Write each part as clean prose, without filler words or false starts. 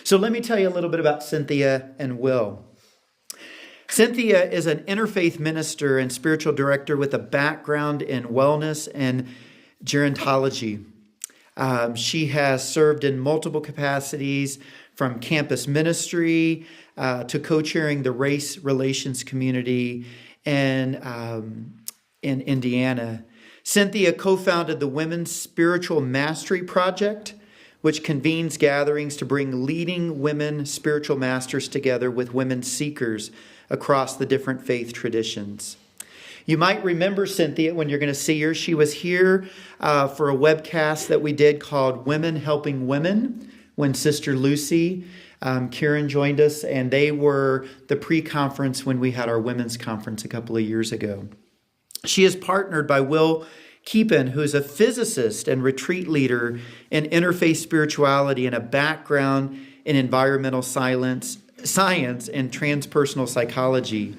So let me tell you a little bit about Cynthia and Will. Cynthia is an interfaith minister and spiritual director with a background in wellness and gerontology. She has served in multiple capacities, from campus ministry to co-chairing the race relations community in Indiana. Cynthia co-founded the Women's Spiritual Mastery Project, which convenes gatherings to bring leading women spiritual masters together with women seekers across the different faith traditions. You might remember Cynthia when you're going to see her. She was here for a webcast that we did called Women Helping Women when Sister Lucy Kieran joined us, and they were the pre-conference when we had our women's conference a couple of years ago. She is partnered by Will Keepin, who's a physicist and retreat leader in interfaith spirituality and a background in environmental science and transpersonal psychology.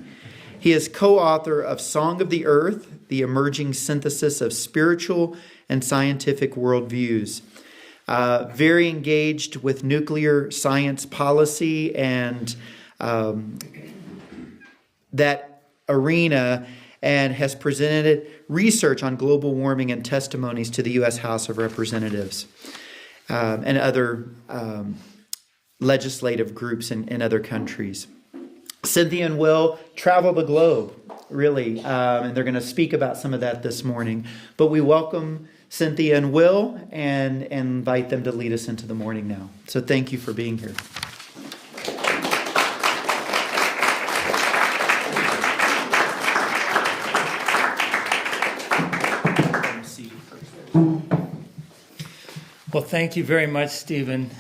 He is co-author of Song of the Earth, the emerging synthesis of spiritual and scientific worldviews. Very engaged with nuclear science policy and that arena, and has presented research on global warming and testimonies to the U.S. House of Representatives and other legislative groups in other countries. Cynthia and Will travel the globe, really, and they're going to speak about some of that this morning. But we welcome Cynthia and Will and invite them to lead us into the morning now. So thank you for being here. Well, thank you very much, Stephen.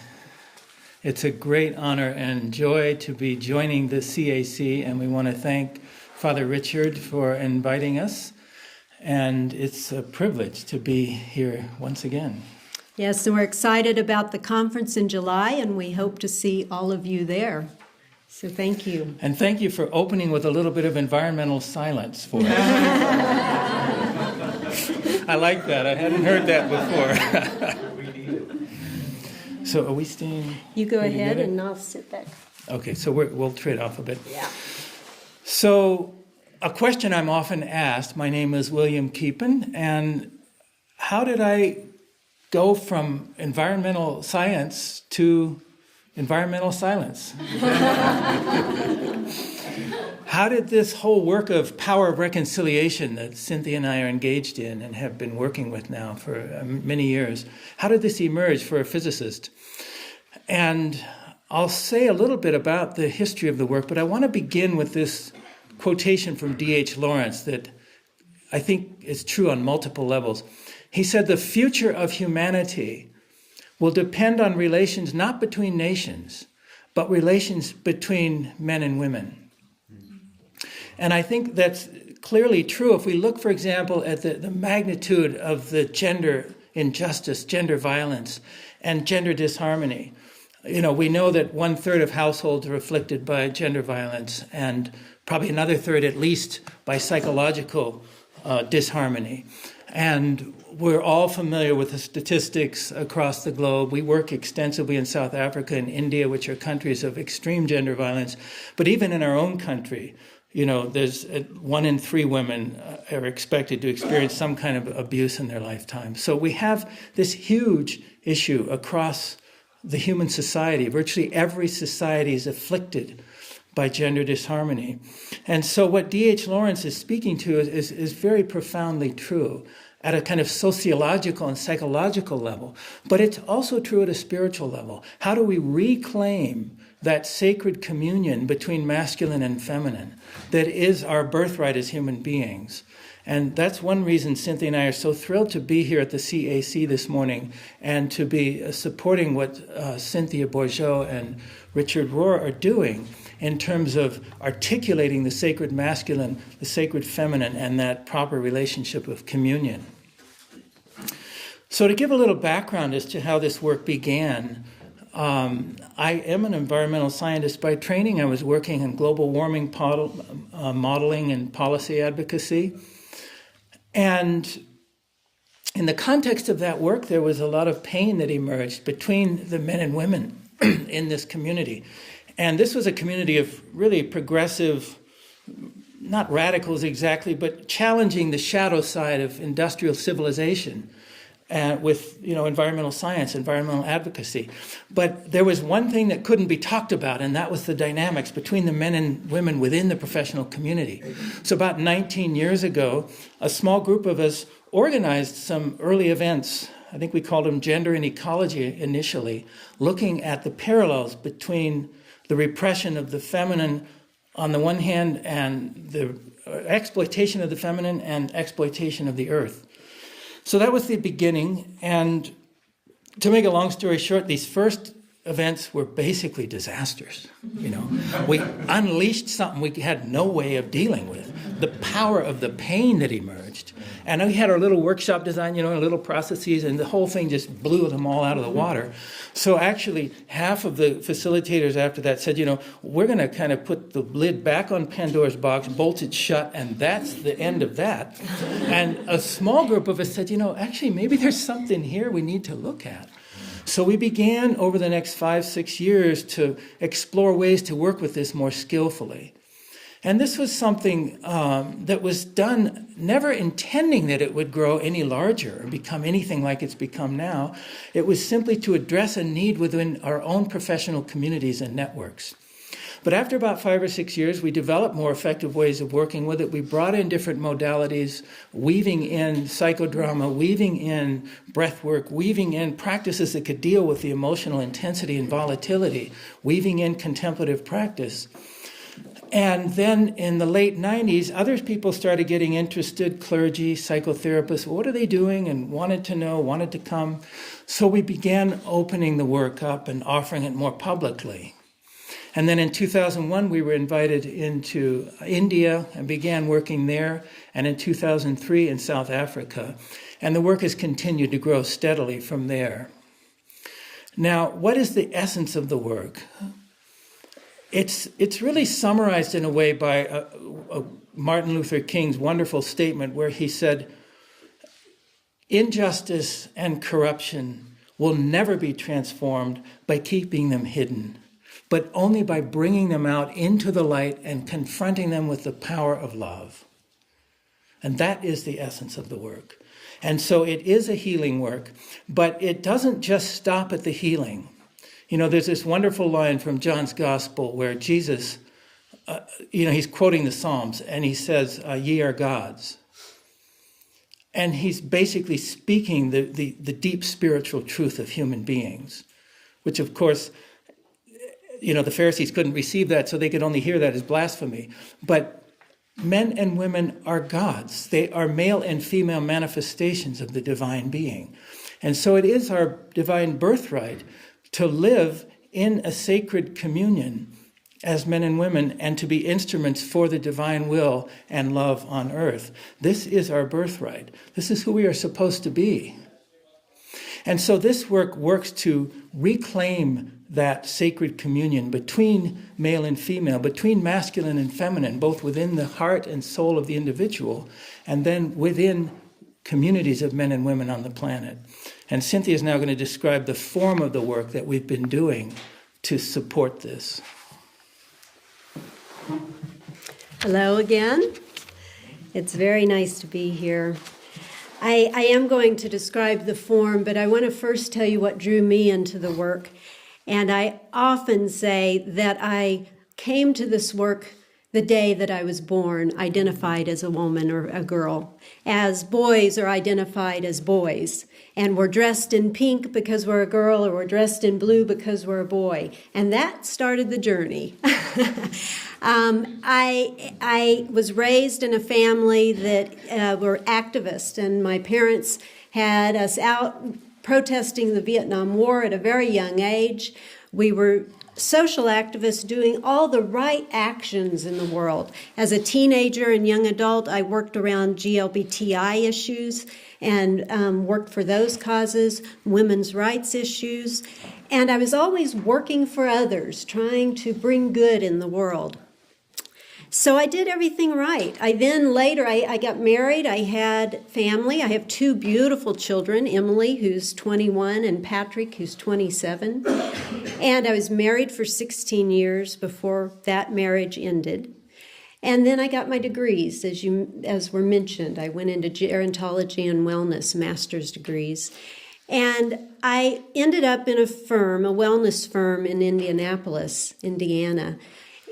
It's a great honor and joy to be joining the CAC, and we want to thank Father Richard for inviting us. And it's a privilege to be here once again. Yes, and we're excited about the conference in July, and we hope to see all of you there. So thank you. And thank you for opening with a little bit of environmental silence for us. I like that. I hadn't heard that before. So are we staying? You go ahead and I'll sit back. Okay, so we'll trade off a bit. Yeah. So a question I'm often asked, my name is William Keepin, and how did I go from environmental science to environmental silence? How did this whole work of power of reconciliation that Cynthia and I are engaged in and have been working with now for many years, how did this emerge for a physicist? And I'll say a little bit about the history of the work, but I want to begin with this quotation from D.H. Lawrence that I think is true on multiple levels. He said, "The future of humanity will depend on relations not between nations, but relations between men and women." And I think that's clearly true if we look, for example, at the magnitude of the gender injustice, gender violence, and gender disharmony. You know, we know that 1/3 of households are afflicted by gender violence, and probably another third at least by psychological disharmony. And we're all familiar with the statistics across the globe. We work extensively in South Africa and India, which are countries of extreme gender violence. But even in our own country, you know, there's 1 in 3 women are expected to experience some kind of abuse in their lifetime. So we have this huge issue across the human society. Virtually every society is afflicted by gender disharmony. And so what D.H. Lawrence is speaking to is very profoundly true at a kind of sociological and psychological level. But it's also true at a spiritual level. How do we reclaim that sacred communion between masculine and feminine that is our birthright as human beings? And that's one reason Cynthia and I are so thrilled to be here at the CAC this morning and to be supporting what Cynthia Bourgeot and Richard Rohr are doing in terms of articulating the sacred masculine, the sacred feminine, and that proper relationship of communion. So to give a little background as to how this work began, I am an environmental scientist by training. I was working in global warming modeling and policy advocacy. And in the context of that work, there was a lot of pain that emerged between the men and women in this community. And this was a community of really progressive, not radicals exactly, but challenging the shadow side of industrial civilization with environmental science, environmental advocacy. But there was one thing that couldn't be talked about, and that was the dynamics between the men and women within the professional community. So about 19 years ago, a small group of us organized some early events. I think we called them Gender and Ecology initially, looking at the parallels between the repression of the feminine on the one hand and the exploitation of the feminine and exploitation of the earth. So that was the beginning, and to make a long story short, these first events were basically disasters. We unleashed something we had no way of dealing with, the power of the pain that emerged. And we had our little workshop design, little processes, and the whole thing just blew them all out of the water. So actually, half of the facilitators after that said, we're going to kind of put the lid back on Pandora's box, bolt it shut, and that's the end of that. And a small group of us said, actually, maybe there's something here we need to look at. So we began over the next 5-6 years to explore ways to work with this more skillfully. And this was something that was done never intending that it would grow any larger or become anything like it's become now. It was simply to address a need within our own professional communities and networks. But after about 5 or 6 years, we developed more effective ways of working with it. We brought in different modalities, weaving in psychodrama, weaving in breathwork, weaving in practices that could deal with the emotional intensity and volatility, weaving in contemplative practice. And then in the late 90s, other people started getting interested, clergy, psychotherapists. What are they doing? And wanted to know, wanted to come. So we began opening the work up and offering it more publicly. And then in 2001, we were invited into India and began working there. And in 2003 in South Africa. And the work has continued to grow steadily from there. Now, what is the essence of the work? It's really summarized in a way by Martin Luther King's wonderful statement where he said, injustice and corruption will never be transformed by keeping them hidden, but only by bringing them out into the light and confronting them with the power of love. And that is the essence of the work. And so it is a healing work, but it doesn't just stop at the healing. There's this wonderful line from John's Gospel where Jesus, he's quoting the Psalms, and he says, ye are gods. And he's basically speaking the deep spiritual truth of human beings, which, of course, the Pharisees couldn't receive that, so they could only hear that as blasphemy. But men and women are gods. They are male and female manifestations of the divine being. And so it is our divine birthright to live in a sacred communion as men and women and to be instruments for the divine will and love on earth. This is our birthright. This is who we are supposed to be. And so this work works to reclaim that sacred communion between male and female, between masculine and feminine, both within the heart and soul of the individual, and then within communities of men and women on the planet. And Cynthia is now going to describe the form of the work that we've been doing to support this. Hello again. It's very nice to be here. I am going to describe the form, but I want to first tell you what drew me into the work. And I often say that I came to this work the day that I was born, identified as a woman or a girl, as boys are identified as boys. And we're dressed in pink because we're a girl, or we're dressed in blue because we're a boy. And that started the journey. I was raised in a family that were activists, and my parents had us out protesting the Vietnam War at a very young age. We were social activists doing all the right actions in the world. As a teenager and young adult, I worked around GLBTI issues and worked for those causes, women's rights issues. And I was always working for others, trying to bring good in the world. So I did everything right. I got married. I had family. I have two beautiful children, Emily, who's 21, and Patrick, who's 27. And I was married for 16 years before that marriage ended. And then I got my degrees, as were mentioned. I went into gerontology and wellness, master's degrees. And I ended up in a wellness firm in Indianapolis, Indiana,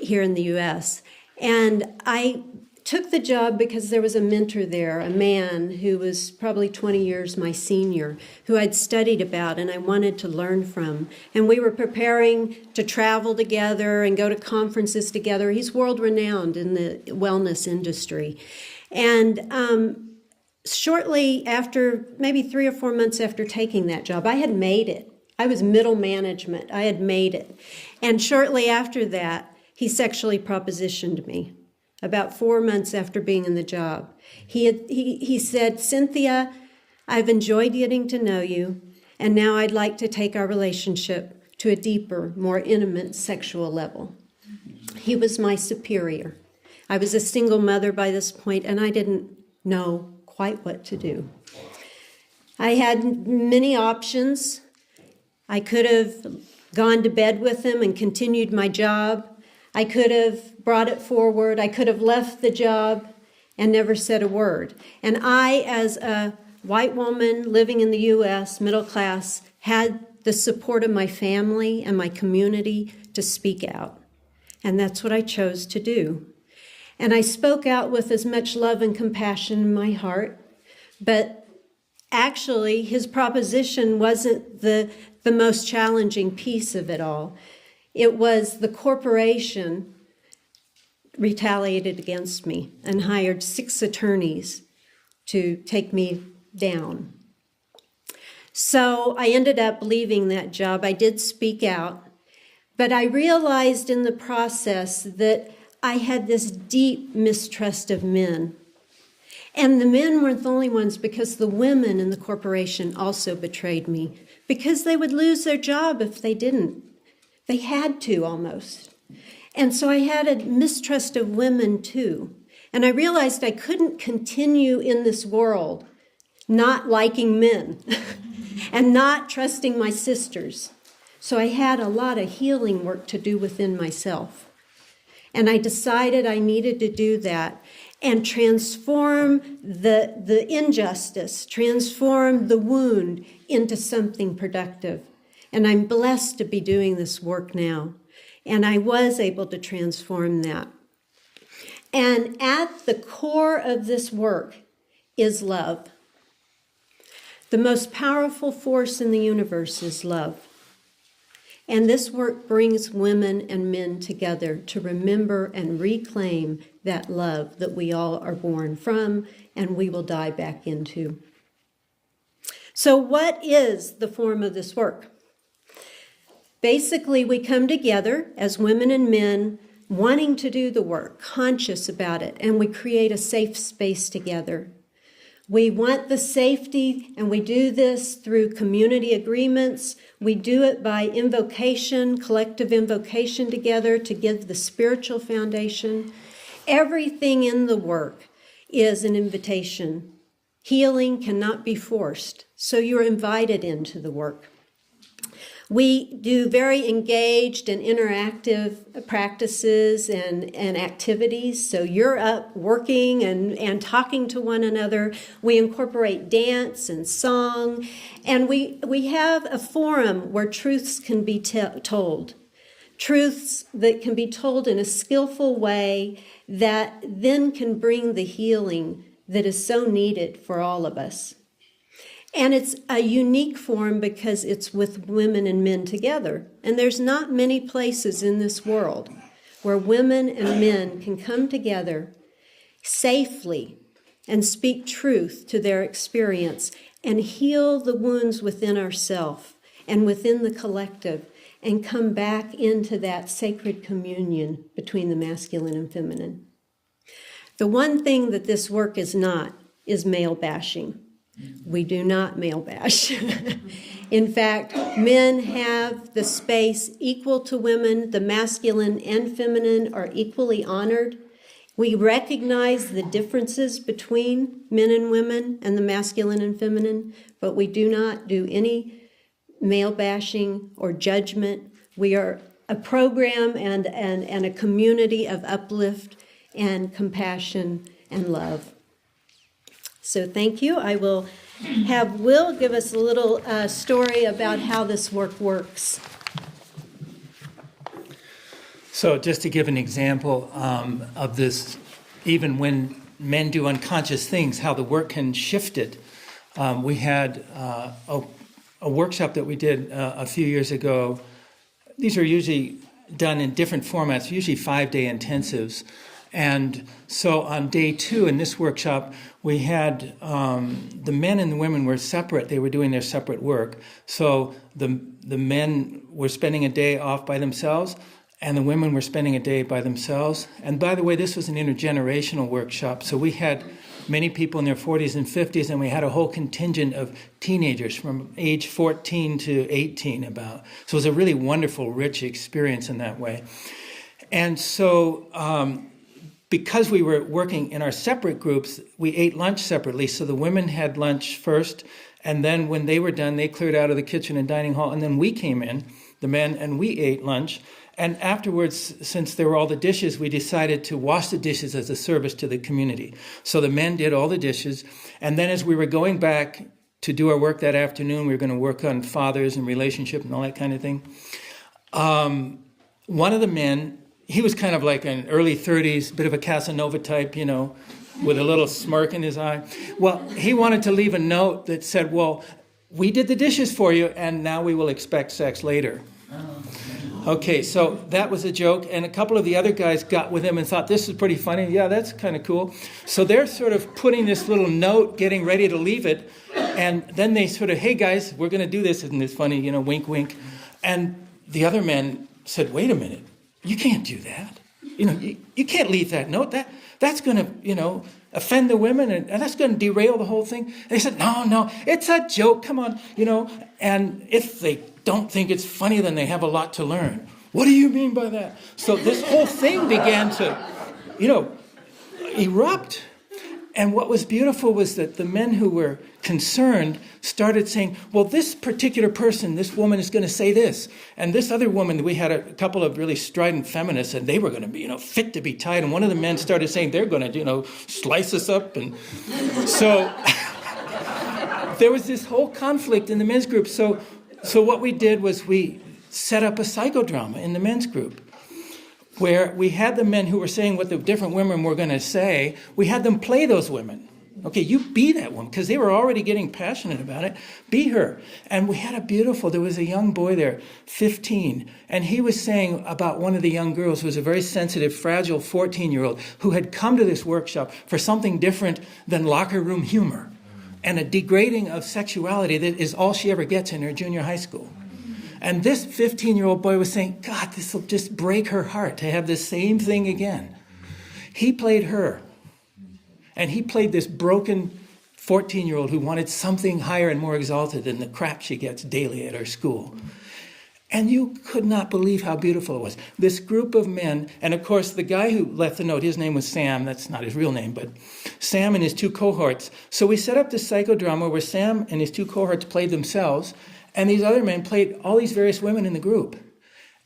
here in the U.S., and I took the job because there was a mentor there, a man who was probably 20 years my senior, who I'd studied about and I wanted to learn from. And we were preparing to travel together and go to conferences together. He's world-renowned in the wellness industry. And shortly after, maybe 3 or 4 months after taking that job, I had made it. I was middle management. I had made it. And shortly after that, he sexually propositioned me about 4 months after being in the job. He said, "Cynthia, I've enjoyed getting to know you, and now I'd like to take our relationship to a deeper, more intimate sexual level." He was my superior. I was a single mother by this point, and I didn't know quite what to do. I had many options. I could have gone to bed with him and continued my job. I could have brought it forward. I could have left the job and never said a word. And I, as a white woman living in the U.S., middle class, had the support of my family and my community to speak out. And that's what I chose to do. And I spoke out with as much love and compassion in my heart. But actually, his proposition wasn't the most challenging piece of it all. It was the corporation retaliated against me and hired 6 attorneys to take me down. So I ended up leaving that job. I did speak out, but I realized in the process that I had this deep mistrust of men. And the men weren't the only ones, because the women in the corporation also betrayed me, because they would lose their job if they didn't. They had to, almost. And so I had a mistrust of women too. And I realized I couldn't continue in this world not liking men and not trusting my sisters. So I had a lot of healing work to do within myself. And I decided I needed to do that and transform the injustice, transform the wound into something productive. And I'm blessed to be doing this work now. And I was able to transform that. And at the core of this work is love. The most powerful force in the universe is love. And this work brings women and men together to remember and reclaim that love that we all are born from and we will die back into. So what is the form of this work? Basically, we come together as women and men wanting to do the work, conscious about it, and we create a safe space together. We want the safety, and we do this through community agreements. We do it by invocation, collective invocation together to give the spiritual foundation. Everything in the work is an invitation. Healing cannot be forced, so you're invited into the work. We do very engaged and interactive practices and activities. So you're up working and talking to one another. We incorporate dance and song. And we have a forum where truths can be told. Truths that can be told in a skillful way that then can bring the healing that is so needed for all of us. And it's a unique form because it's with women and men together. And there's not many places in this world where women and men can come together safely and speak truth to their experience and heal the wounds within ourselves and within the collective and come back into that sacred communion between the masculine and feminine. The one thing that this work is not is male bashing. We do not male bash. In fact, men have the space equal to women. The masculine and feminine are equally honored. We recognize the differences between men and women and the masculine and feminine, but we do not do any male bashing or judgment. We are a program and a community of uplift and compassion and love. So thank you. I will have Will give us a little story about how this work works. So just to give an example of this, even when men do unconscious things, how the work can shift it. We had a workshop that we did a few years ago. These are usually done in different formats, usually 5-day intensives. And so on day 2 in this workshop, we had the men and the women were separate. They were doing their separate work. So the men were spending a day off by themselves, and the women were spending a day by themselves. And by the way, this was an intergenerational workshop. So we had many people in their 40s and 50s, and we had a whole contingent of teenagers from age 14 to 18 about. So it was a really wonderful, rich experience in that way. And so because we were working in our separate groups, we ate lunch separately. So the women had lunch first, and then when they were done, they cleared out of the kitchen and dining hall, and then we came in, the men, and we ate lunch. And afterwards, since there were all the dishes, we decided to wash the dishes as a service to the community. So the men did all the dishes. And then as we were going back to do our work that afternoon, we were going to work on fathers and relationship and all that kind of thing. One of the men, he was kind of like an early 30s, bit of a Casanova type, you know, with a little smirk in his eye. Well, he wanted to leave a note that said, well, we did the dishes for you, and now we will expect sex later. Okay, so that was a joke, and a couple of the other guys got with him and thought, this is pretty funny. Yeah, that's kind of cool. So they're sort of putting this little note, getting ready to leave it, and then they sort of, hey guys, we're going to do this. Isn't this funny? You know, wink, wink. And the other men said, wait a minute, you can't do that. You know, you can't leave that note. That's going to, you know, offend the women, and that's going to derail the whole thing. And they said, no, it's a joke. Come on, you know. And if they don't think it's funny, then they have a lot to learn. What do you mean by that? So this whole thing began to, you know, erupt. And what was beautiful was that the men who were concerned started saying, well, this particular person, this woman is going to say this. And this other woman, we had a couple of really strident feminists, and they were going to be, you know, fit to be tied. And one of the men started saying they're going to, you know, slice us up. And so there was this whole conflict in the men's group. So what we did was we set up a psychodrama in the men's group where we had the men who were saying what the different women were going to say, we had them play those women. Okay, you be that woman, because they were already getting passionate about it. Be her. And we had there was a young boy there, 15, and he was saying about one of the young girls who was a very sensitive, fragile 14-year-old who had come to this workshop for something different than locker room humor and a degrading of sexuality that is all she ever gets in her junior high school. And this 15-year-old boy was saying, God, this will just break her heart to have the same thing again. He played her. And he played this broken 14-year-old who wanted something higher and more exalted than the crap she gets daily at her school. And you could not believe how beautiful it was. This group of men, and of course the guy who left the note, his name was Sam, that's not his real name, but Sam and his 2 cohorts. So we set up this psychodrama where Sam and his 2 cohorts played themselves, and these other men played all these various women in the group.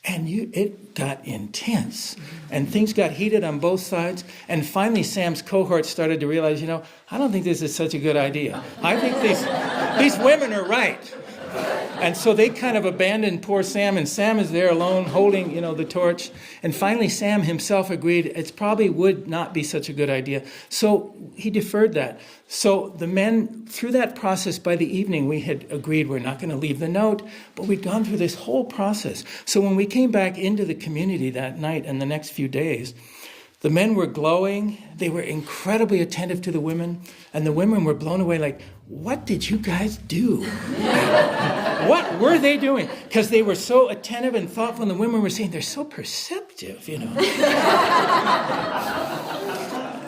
And it got intense. And things got heated on both sides. And finally, Sam's cohort started to realize, you know, I don't think this is such a good idea. I think these women are right. And so they kind of abandoned poor Sam, and Sam is there alone holding, you know, the torch. And finally, Sam himself agreed it probably would not be such a good idea. So he deferred that. So the men, through that process, by the evening, we had agreed we're not going to leave the note, but we'd gone through this whole process. So when we came back into the community that night and the next few days, the men were glowing. They were incredibly attentive to the women. And the women were blown away like, what did you guys do? What were they doing? Because they were so attentive and thoughtful. And the women were saying, they're so perceptive, you know.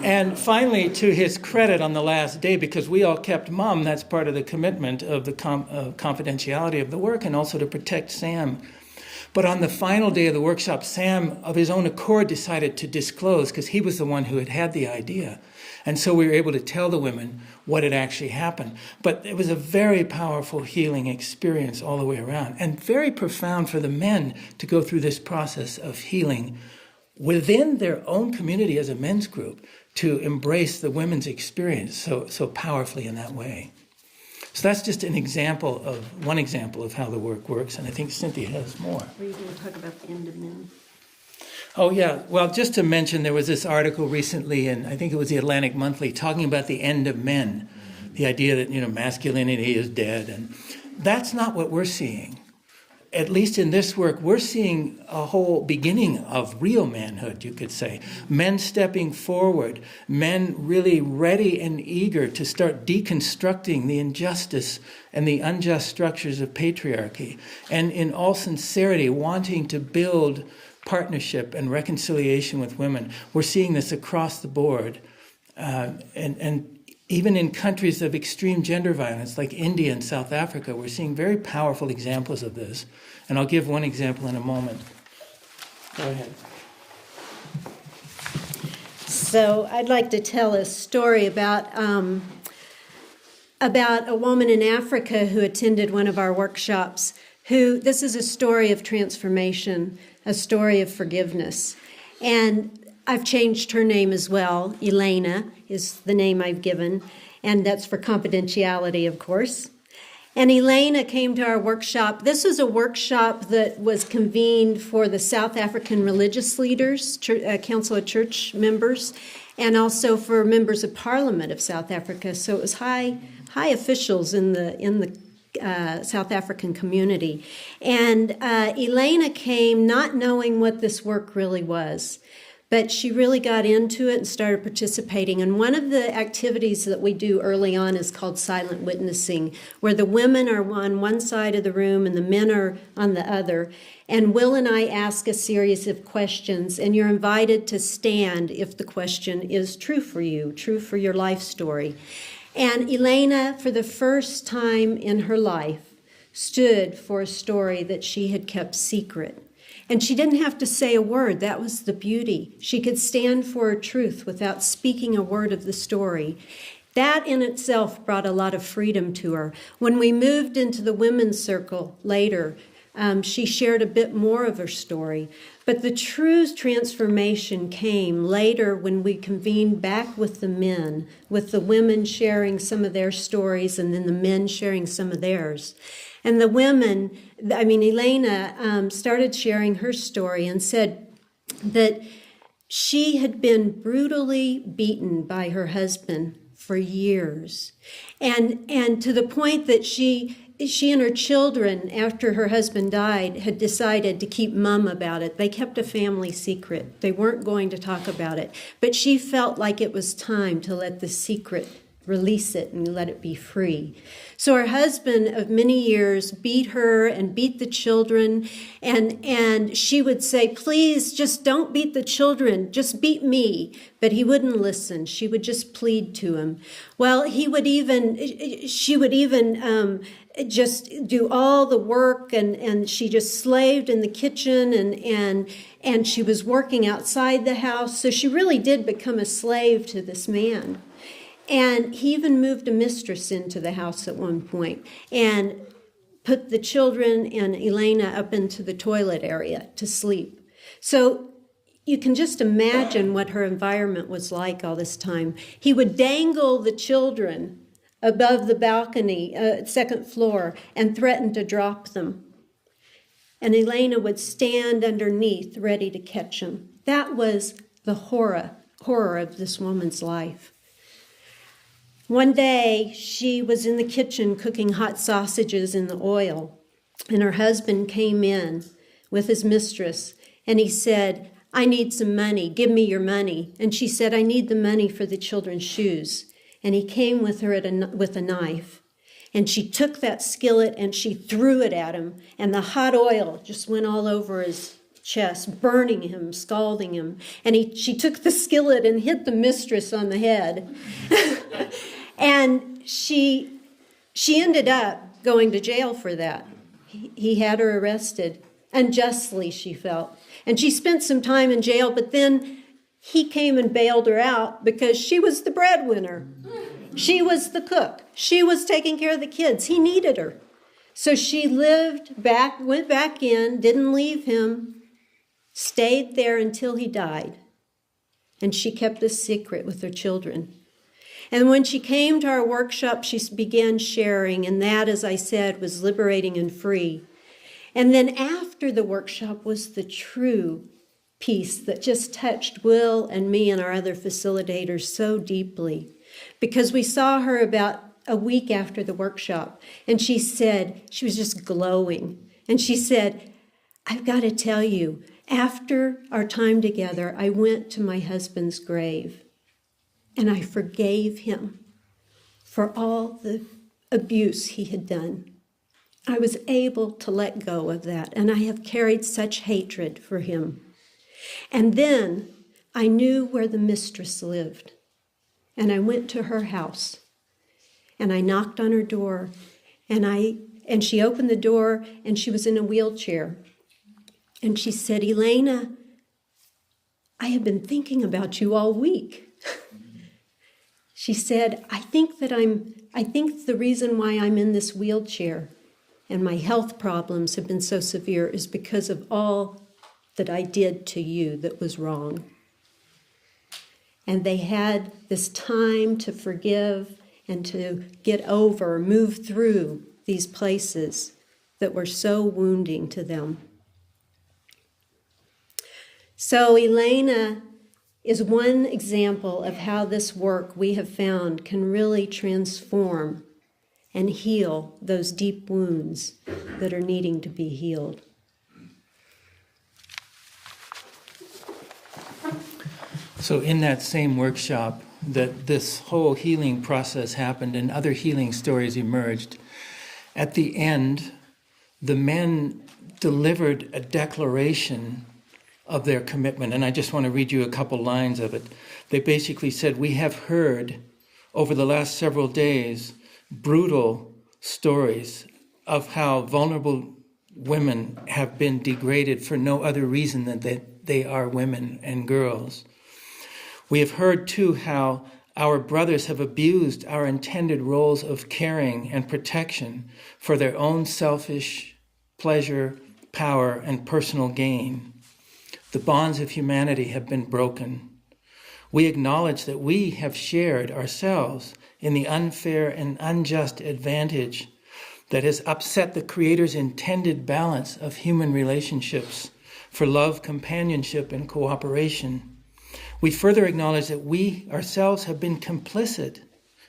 And finally, to his credit on the last day, because we all kept mum, that's part of the commitment of the confidentiality of the work, and also to protect Sam. But on the final day of the workshop, Sam, of his own accord, decided to disclose, because he was the one who had the idea. And so we were able to tell the women what had actually happened. But it was a very powerful healing experience all the way around, and very profound for the men to go through this process of healing within their own community as a men's group, to embrace the women's experience so powerfully in that way. So that's just one example of how the work works, and I think Cynthia has more. Were you going to talk about the end of men? Oh, yeah. Well, just to mention, there was this article recently, and I think it was the Atlantic Monthly, talking about the end of men, the idea that, masculinity is dead. And that's not what we're seeing. At least in this work, we're seeing a whole beginning of real manhood, you could say. Men stepping forward, men really ready and eager to start deconstructing the injustice and the unjust structures of patriarchy, and in all sincerity wanting to build partnership and reconciliation with women. We're seeing this across the board. And even in countries of extreme gender violence like India and South Africa, we're seeing very powerful examples of this. And I'll give one example in a moment. Go ahead. So I'd like to tell a story about a woman in Africa who attended one of our workshops. This is a story of transformation, a story of forgiveness. And I've changed her name as well. Elena is the name I've given, and that's for confidentiality, of course. And Elena came to our workshop. This was a workshop that was convened for the South African religious leaders, Council of Church members, and also for members of Parliament of South Africa. So it was high officials in the South African community. And Elena came not knowing what this work really was, but she really got into it and started participating. And one of the activities that we do early on is called silent witnessing, where the women are on one side of the room and the men are on the other. And Will and I ask a series of questions, and you're invited to stand if the question is true for you, true for your life story. And Elena, for the first time in her life, stood for a story that she had kept secret. And she didn't have to say a word. That was the beauty. She could stand for a truth without speaking a word of the story. That in itself brought a lot of freedom to her. When we moved into the women's circle later, she shared a bit more of her story. But the true transformation came later when we convened back with the men, with the women sharing some of their stories and then the men sharing some of theirs. And the women, Elena started sharing her story and said that she had been brutally beaten by her husband for years. And to the point that she and her children, after her husband died, had decided to keep mum about it. They kept a family secret. They weren't going to talk about it. But she felt like it was time to let the secret, release it and let it be free. So her husband of many years beat her and beat the children, and she would say, please, just don't beat the children, just beat me. But he wouldn't listen. She would just plead to him. Well, she would even just do all the work, and she just slaved in the kitchen, and she was working outside the house. So she really did become a slave to this man. And he even moved a mistress into the house at one point and put the children and Elena up into the toilet area to sleep. So you can just imagine what her environment was like all this time. He would dangle the children above the balcony, second floor, and threaten to drop them. And Elena would stand underneath ready to catch them. That was the horror of this woman's life. One day, she was in the kitchen cooking hot sausages in the oil, and her husband came in with his mistress, and he said, I need some money. Give me your money. And she said, I need the money for the children's shoes. And he came with her with a knife, and she took that skillet and she threw it at him, and the hot oil just went all over his chest, burning him, scalding him. And she took the skillet and hit the mistress on the head. And she ended up going to jail for that. He had her arrested, unjustly, she felt. And she spent some time in jail, but then he came and bailed her out because she was the breadwinner. She was the cook. She was taking care of the kids. He needed her. So she went back in, didn't leave him, stayed there until he died. And she kept this secret with her children. And when she came to our workshop, she began sharing, and that, as I said, was liberating and free. And then after the workshop was the true peace that just touched Will and me and our other facilitators so deeply, because we saw her about a week after the workshop, and she said, she was just glowing, and she said, I've got to tell you, after our time together, I went to my husband's grave, and I forgave him for all the abuse he had done. I was able to let go of that, and I have carried such hatred for him. And then I knew where the mistress lived, and I went to her house, and I knocked on her door, and she opened the door, and she was in a wheelchair. And she said, Elena, I have been thinking about you all week. She said, I think the reason why I'm in this wheelchair and my health problems have been so severe is because of all that I did to you that was wrong. And they had this time to forgive and to get over, move through these places that were so wounding to them. So Elena is one example of how this work we have found can really transform and heal those deep wounds that are needing to be healed. So in that same workshop that this whole healing process happened and other healing stories emerged, at the end, the men delivered a declaration of their commitment. And I just want to read you a couple lines of it. They basically said, we have heard over the last several days brutal stories of how vulnerable women have been degraded for no other reason than that they are women and girls. We have heard, too, how our brothers have abused our intended roles of caring and protection for their own selfish pleasure, power, and personal gain. The bonds of humanity have been broken. We acknowledge that we have shared ourselves in the unfair and unjust advantage that has upset the Creator's intended balance of human relationships for love, companionship, and cooperation. We further acknowledge that we ourselves have been complicit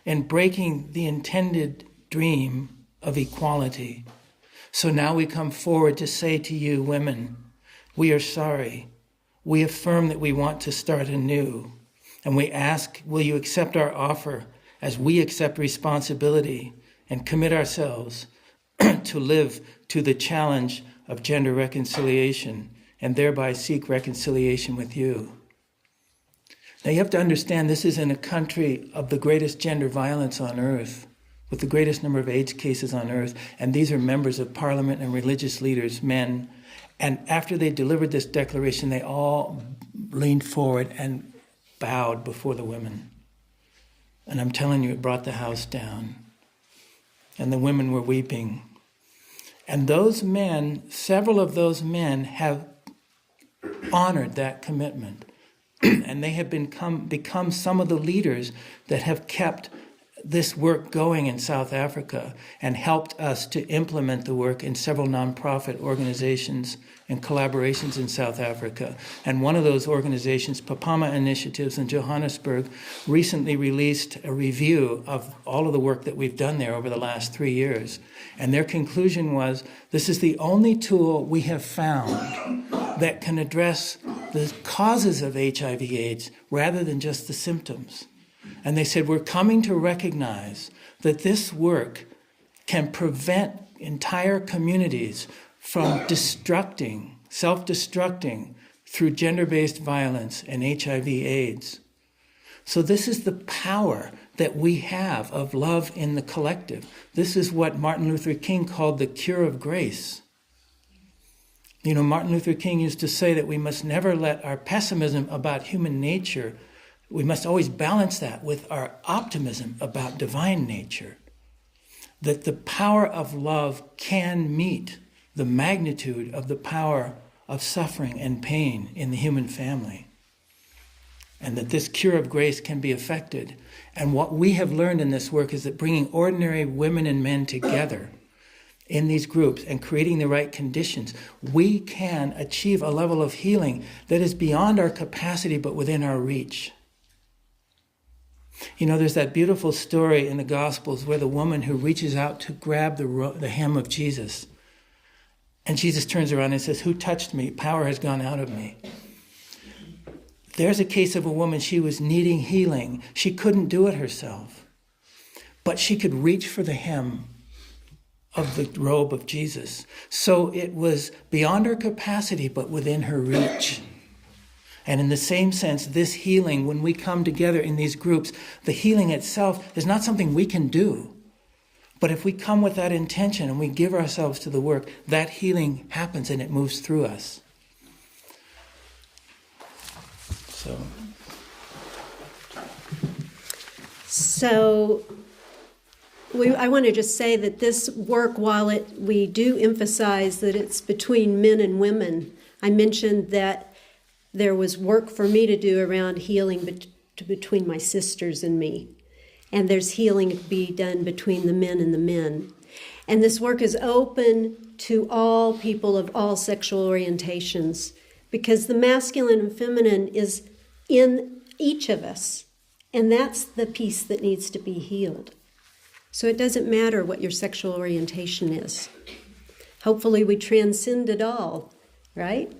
in breaking the intended dream of equality. So now we come forward to say to you, women, we are sorry. We affirm that we want to start anew. And we ask, will you accept our offer as we accept responsibility and commit ourselves to live to the challenge of gender reconciliation and thereby seek reconciliation with you. Now you have to understand this is in a country of the greatest gender violence on earth, with the greatest number of AIDS cases on earth, and these are members of parliament and religious leaders, men. And after they delivered this declaration, they all leaned forward and bowed before the women. And I'm telling you, it brought the house down. And the women were weeping. And those men, several of those men have honored that commitment. And they have become some of the leaders that have kept this work going in South Africa and helped us to implement the work in several nonprofit organizations and collaborations in South Africa. And one of those organizations, Papama Initiatives in Johannesburg, recently released a review of all of the work that we've done there over the last 3 years. And their conclusion was, this is the only tool we have found that can address the causes of HIV/AIDS rather than just the symptoms. And they said, we're coming to recognize that this work can prevent entire communities from self-destructing through gender-based violence and HIV/AIDS. So this is the power that we have of love in the collective. This is what Martin Luther King called the cure of grace. You know, Martin Luther King used to say that we must never let our pessimism about human nature, we must always balance that with our optimism about divine nature. That the power of love can meet the magnitude of the power of suffering and pain in the human family. And that this cure of grace can be effected. And what we have learned in this work is that bringing ordinary women and men together in these groups and creating the right conditions, we can achieve a level of healing that is beyond our capacity but within our reach. You know, there's that beautiful story in the Gospels where the woman who reaches out to grab the hem of Jesus, and Jesus turns around and says, "Who touched me? Power has gone out of me." There's a case of a woman, she was needing healing. She couldn't do it herself, but she could reach for the hem of the robe of Jesus. So it was beyond her capacity, but within her reach. And in the same sense, this healing, when we come together in these groups, the healing itself is not something we can do. But if we come with that intention and we give ourselves to the work, that healing happens and it moves through us. So I want to just say that this work, while we do emphasize that it's between men and women, I mentioned that there was work for me to do around healing between my sisters and me. And there's healing to be done between the men and the men. And this work is open to all people of all sexual orientations, because the masculine and feminine is in each of us. And that's the piece that needs to be healed. So it doesn't matter what your sexual orientation is. Hopefully we transcend it all, right?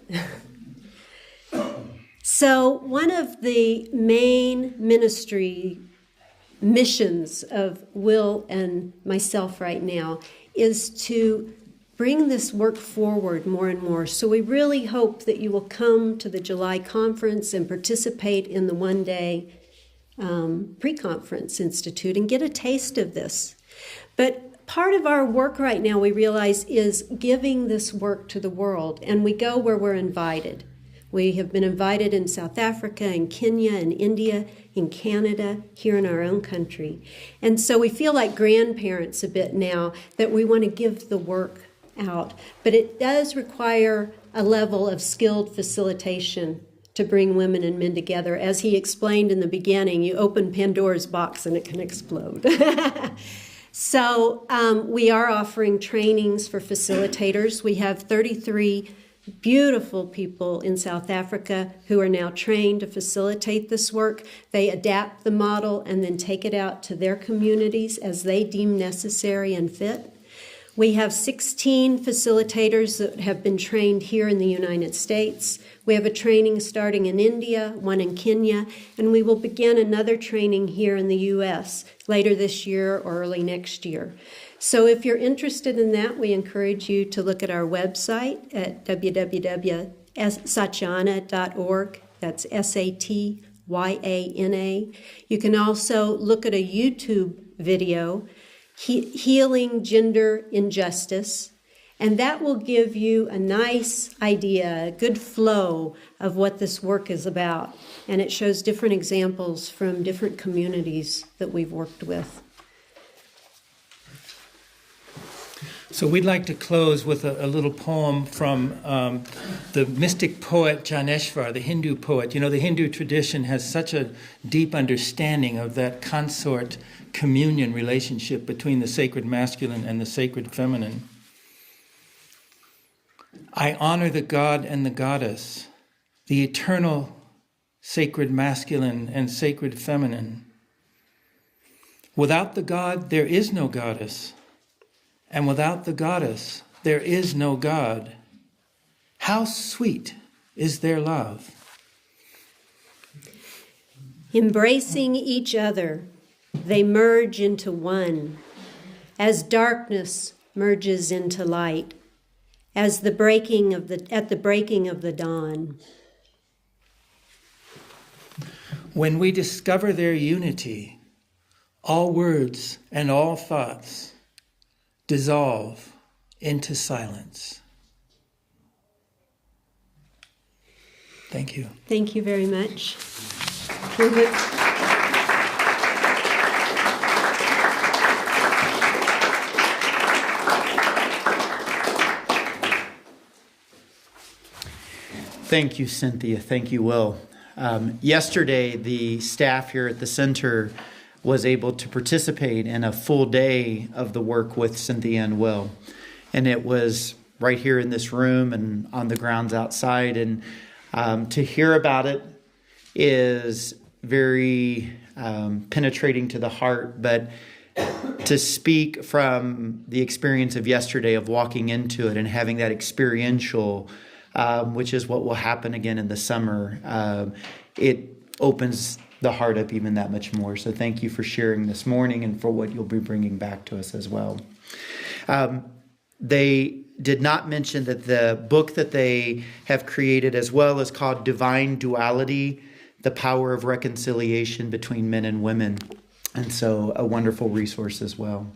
So one of the main ministry missions of Will and myself right now is to bring this work forward more and more. So we really hope that you will come to the July conference and participate in the one-day pre-conference institute and get a taste of this. But part of our work right now, we realize, is giving this work to the world, and we go where we're invited. We have been invited in South Africa, in Kenya, in India, in Canada, here in our own country. And so we feel like grandparents a bit now that we want to give the work out. But it does require a level of skilled facilitation to bring women and men together. As he explained in the beginning, you open Pandora's box and it can explode. So we are offering trainings for facilitators. We have 33 beautiful people in South Africa who are now trained to facilitate this work. They adapt the model and then take it out to their communities as they deem necessary and fit. We have 16 facilitators that have been trained here in the United States. We have a training starting in India, one in Kenya, and we will begin another training here in the U.S. later this year or early next year. So if you're interested in that, we encourage you to look at our website at www.satyana.org. That's SATYANA. You can also look at a YouTube video, Healing Gender Injustice, and that will give you a nice idea, a good flow of what this work is about. And it shows different examples from different communities that we've worked with. So we'd like to close with a little poem from the mystic poet Janeshvar, the Hindu poet. You know, the Hindu tradition has such a deep understanding of that consort communion relationship between the sacred masculine and the sacred feminine. I honor the god and the goddess, the eternal sacred masculine and sacred feminine. Without the god, there is no goddess. And without the goddess, there is no God. How sweet is their love. Embracing each other, they merge into one, as darkness merges into light, as at the breaking of the dawn. When we discover their unity, all words and all thoughts dissolve into silence. Thank you. Thank you very much. Thank you, Cynthia. Thank you, Will. Yesterday, the staff here at the center was able to participate in a full day of the work with Cynthia and Will. And it was right here in this room and on the grounds outside. And to hear about it is very penetrating to the heart. But to speak from the experience of yesterday of walking into it and having that experiential, which is what will happen again in the summer, it opens the heart up even that much more. So thank you for sharing this morning and for what you'll be bringing back to us as well. They did not mention that the book that they have created as well is called Divine Duality, The Power of Reconciliation Between Men and Women. And so a wonderful resource as well.